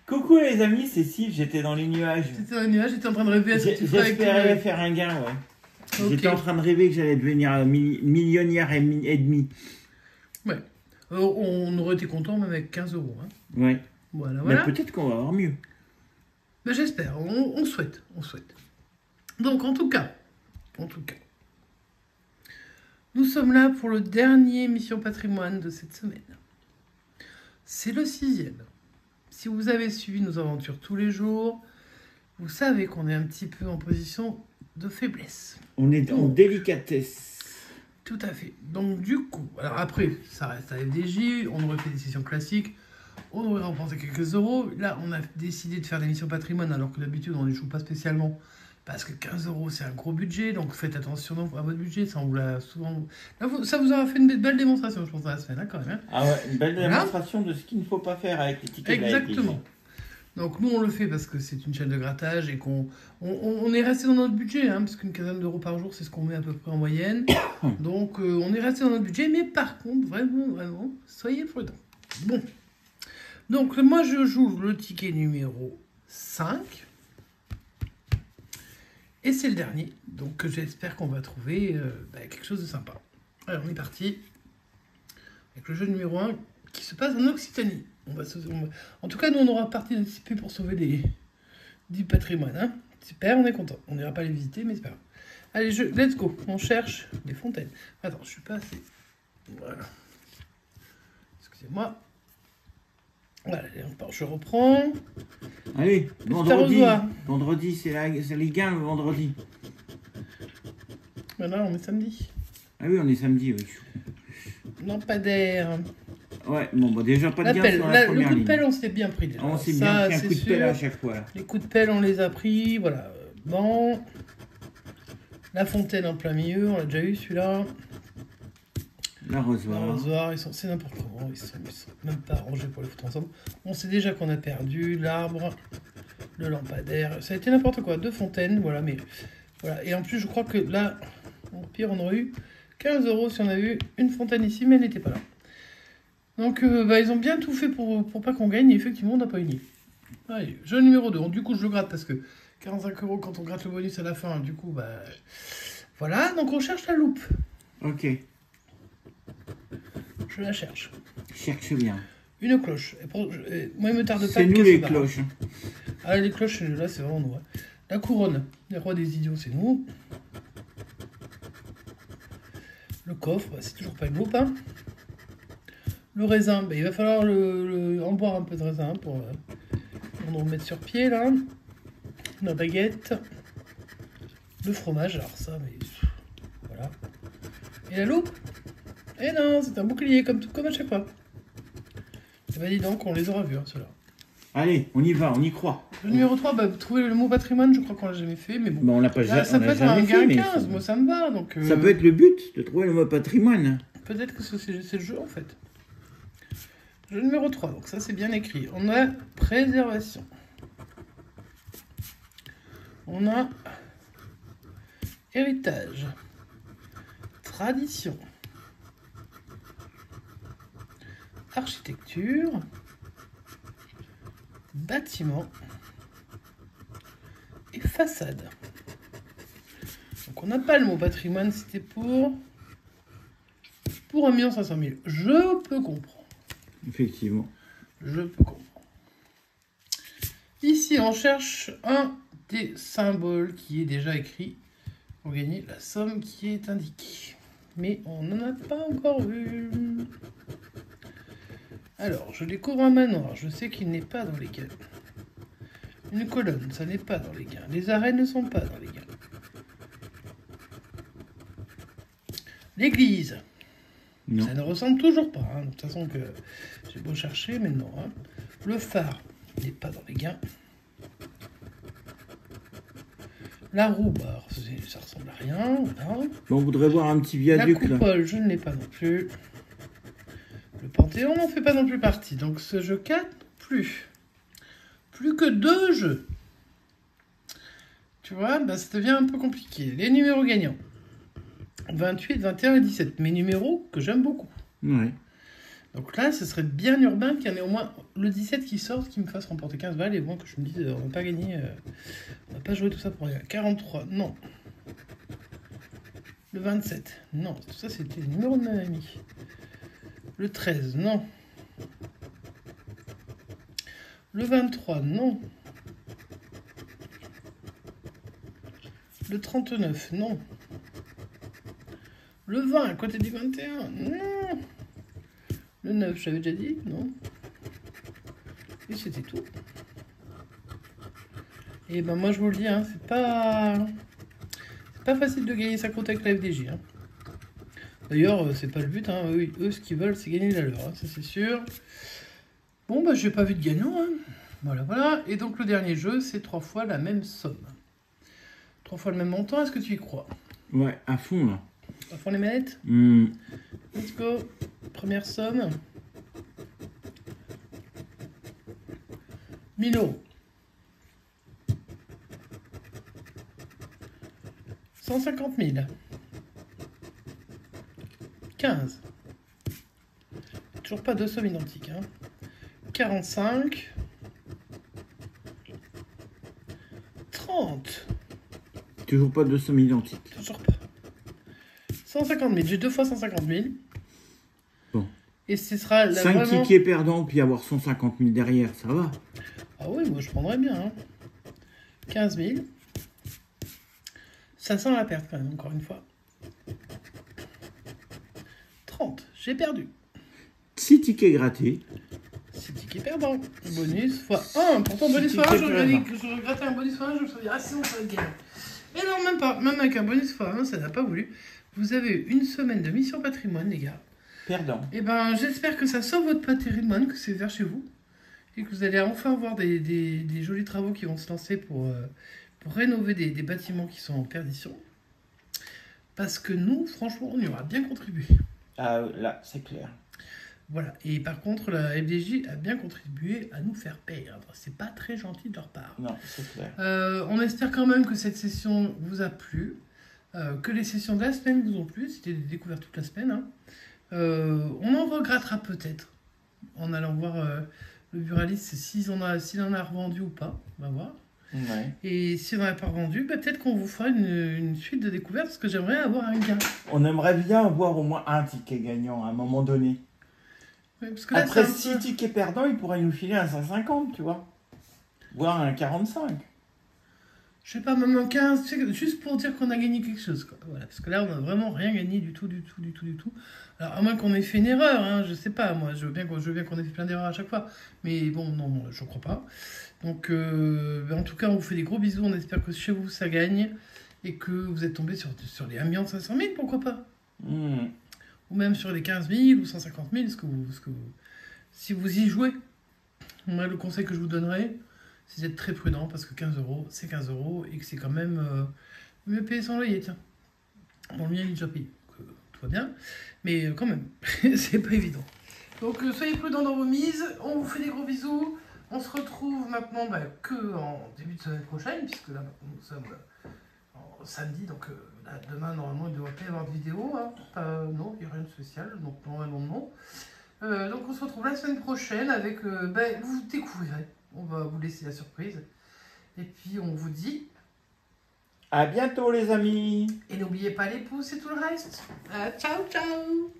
Coucou les amis, c'est Steve, j'étais dans les nuages. T'étais dans les nuages, j'étais en train de rêver à ce que tu ferais avec J'espérais faire un gain, ouais. Ok. J'étais en train de rêver que j'allais devenir millionnaire et demi. Ouais. On aurait été content même avec 15 euros. Hein. Ouais. Voilà, Mais voilà. peut-être qu'on va avoir mieux. Ben, j'espère, on souhaite, on souhaite. Donc, en tout cas, nous sommes là pour le dernier Mission Patrimoine de cette semaine. C'est le 6e. Si vous avez suivi nos aventures tous les jours, vous savez qu'on est un petit peu en position de faiblesse. On est en délicatesse. Tout à fait. Donc du coup, alors après, ça reste à FDJ, on aurait fait des sessions classiques, on aurait remporté quelques euros. Là, on a décidé de faire des missions patrimoine alors que d'habitude, on ne joue pas spécialement. Parce que 15 euros, c'est un gros budget, donc faites attention à votre budget, ça on vous l'a souvent... Là, ça vous aura fait une belle démonstration, je pense, dans la semaine, hein, quand même. Hein. Ah ouais, une belle Voilà. démonstration de ce qu'il ne faut pas faire avec les tickets. Exactement. Donc nous, on le fait parce que c'est une chaîne de grattage et qu'on on est resté dans notre budget, hein, parce qu'une quinzaine d'euros par jour, c'est ce qu'on met à peu près en moyenne. Donc on est resté dans notre budget, mais par contre, vraiment, soyez prudents. Bon. Donc moi, je joue le ticket numéro 5. Et c'est le dernier, donc j'espère qu'on va trouver quelque chose de sympa. Alors on est parti avec le jeu numéro 1 qui se passe en Occitanie. En tout cas, nous on aura participé pour sauver du patrimoine. Hein. Super, on est content. On n'ira pas les visiter, mais c'est pas grave. Allez, let's go. On cherche des fontaines. Attends, je suis pas assez... Voilà. Excusez-moi. Voilà, je reprends. Allez, vendredi, c'est les gains le vendredi. Voilà, on est samedi. Ah oui, on est samedi, oui. Lampadaire. Ouais, bon, bah déjà pas de gains sur la la première le coup de ligne. pelle, on s'est bien pris déjà. On s'est bien pris un coup de pelle à chaque fois. Là. Les coups de pelle, on les a pris, voilà. Bon. La fontaine en plein milieu, on l'a déjà eu celui-là. L'arrosoir. C'est n'importe comment, ils sont même pas arrangés pour les foutre ensemble. On sait déjà qu'on a perdu l'arbre, le lampadaire, ça a été n'importe quoi, 2 fontaines, voilà, mais voilà. Et en plus, je crois que là, au pire, on aurait eu 15 euros si on avait eu une fontaine ici, mais elle n'était pas là. Donc, ils ont bien tout fait pour pas qu'on gagne, et effectivement, on n'a pas gagné. Allez, jeu numéro 2, du coup, je le gratte parce que 45 euros quand on gratte le bonus à la fin, du coup, voilà, donc on cherche la loupe. Ok. Je la cherche. Cherche bien. Une cloche. Moi, il me tarde pas. C'est nous les cloches. Ah, les cloches, là, c'est vraiment nous. Hein. La couronne. Les rois des idiots, c'est nous. Le coffre, c'est toujours pas une loupe. Hein. Le raisin, il va falloir en boire un peu de raisin pour nous remettre sur pied, là. La baguette. Le fromage, alors ça, mais... Voilà. Et la loupe. Eh non, c'est un bouclier, comme à chaque fois. Eh ben dis donc, on les aura vus, hein, ceux-là. Allez, on y va, on y croit. Le numéro 3, vous trouvez le mot patrimoine, je crois qu'on l'a jamais fait, mais bon. Bah, on l'a pas là, ça peut être un gain 15, moi ça me va. Donc, ça peut être le but, de trouver le mot patrimoine. Peut-être que c'est le jeu, en fait. Jeu numéro 3, donc ça c'est bien écrit. On a préservation. On a héritage. Tradition. Architecture, bâtiment et façade. Donc on n'a pas le mot patrimoine, c'était pour 1 500 000. Je peux comprendre. Effectivement. Je peux comprendre. Ici, on cherche un des symboles qui est déjà écrit pour gagner la somme qui est indiquée. Mais on n'en a pas encore vu. Alors, je découvre un manoir. Je sais qu'il n'est pas dans les gains. Une colonne, ça n'est pas dans les gains. Les arènes ne sont pas dans les gains. L'église. Non. Ça ne ressemble toujours pas. Hein. De toute façon, que j'ai beau chercher, mais non. Hein. Le phare n'est pas dans les gains. La roue, ça ressemble à rien. Voilà. Bon, on voudrait voir un petit viaduc. La coupole, je ne l'ai pas non plus. Le Panthéon n'en fait pas non plus partie. Donc ce jeu 4, plus que 2 jeux. Tu vois, ça devient un peu compliqué. Les numéros gagnants. 28, 21 et 17. Mes numéros que j'aime beaucoup. Ouais. Donc là, ce serait bien urbain qu'il y en ait au moins le 17 qui sorte, qui me fasse remporter 15 balles, et moi que je me dise, on n'a pas gagné, on n'a pas joué tout ça pour rien. 43, non. Le 27, non. Tout ça, c'était le numéro de ma mamie. Le 13, non. Le 23, non. Le 39, non. Le 20, à côté du 21, non. Le 9, j'avais déjà dit, non. Et c'était tout. Et ben moi je vous le dis, hein, c'est pas facile de gagner sa compte avec la FDJ. Hein. D'ailleurs, c'est pas le but, hein. Eux ce qu'ils veulent c'est gagner la leur, hein, ça c'est sûr. Bon bah j'ai pas vu de gagnant, hein. Voilà. Et donc le dernier jeu, c'est 3 fois la même somme. 3 fois le même montant, est-ce que tu y crois? Ouais, à fond là. À fond les manettes. Let's go. Première somme. 1000 €. 150 000. 15. Toujours pas deux sommes identiques. Hein. 45. 30. Toujours pas de somme identique. Toujours pas. 150 000. J'ai 2 fois 150 000. Bon. Et ce sera là 5 vraiment... tickets perdants, puis avoir 150 000 derrière, ça va. Ah oui, moi je prendrais bien. Hein. 15 000. Ça sent la perte quand même, encore une fois. 30. J'ai perdu. 6 tickets grattés. 6 tickets perdants. Bonus fois 1. Pourtant, bonus fois 1, j'aurais dit que j'aurais gratté un bonus fois 1, je me serais dit, ah sinon ça va être gagné. Mais non, même pas. Même avec un bonus fois 1, ça n'a pas voulu. Vous avez une semaine de mission patrimoine, les gars. Perdant. Et ben, j'espère que ça sauve votre patrimoine, que c'est vers chez vous. Et que vous allez enfin avoir des jolis travaux qui vont se lancer pour rénover des bâtiments qui sont en perdition. Parce que nous, franchement, on y aura bien contribué. Ah, là, c'est clair. Voilà. Et par contre, la FDJ a bien contribué à nous faire perdre. C'est pas très gentil de leur part. Non, c'est clair. On espère quand même que cette session vous a plu. Que les sessions de la semaine vous ont plu. C'était des découvertes toute la semaine. Hein. On en regrettera peut-être en allant voir le buraliste s'il en a revendu ou pas. On va voir. Ouais. Et si on n'en a pas revendu, peut-être qu'on vous fera une suite de découvertes parce que j'aimerais avoir un gain. On aimerait bien avoir au moins un ticket gagnant à un moment donné. Oui, parce que là, après 6 tickets perdants, il pourrait nous filer un 150, tu vois. Voire un 45. Je sais pas, même un 15, tu sais, juste pour dire qu'on a gagné quelque chose. Quoi. Voilà, parce que là, on n'a vraiment rien gagné du tout. Alors, à moins qu'on ait fait une erreur, hein, je sais pas, moi, je veux bien qu'on ait fait plein d'erreurs à chaque fois. Mais bon, non, je crois pas. Donc, en tout cas, on vous fait des gros bisous. On espère que chez vous, ça gagne. Et que vous êtes tombé sur les 1 500 000, pourquoi pas. Ou même sur les 15 000 ou 150 000, si vous y jouez. Moi, le conseil que je vous donnerais, c'est d'être très prudent parce que 15 €, c'est 15 € et que c'est quand même mieux payé sans loyer, tiens. Bon, le mien, il est déjà payé, donc, tout va bien, mais quand même, c'est pas évident. Donc, soyez prudents dans vos mises, on vous fait des gros bisous, on se retrouve maintenant que en début de semaine prochaine, puisque là, nous sommes samedi, donc là, demain, normalement, il ne devrait pas y avoir de vidéo, hein. Non, il n'y a rien de spécial, donc normalement, non. Donc, on se retrouve la semaine prochaine avec, vous découvrirez. On va vous laisser la surprise. Et puis, on vous dit... À bientôt, les amis. Et n'oubliez pas les pouces et tout le reste. Ciao, ciao.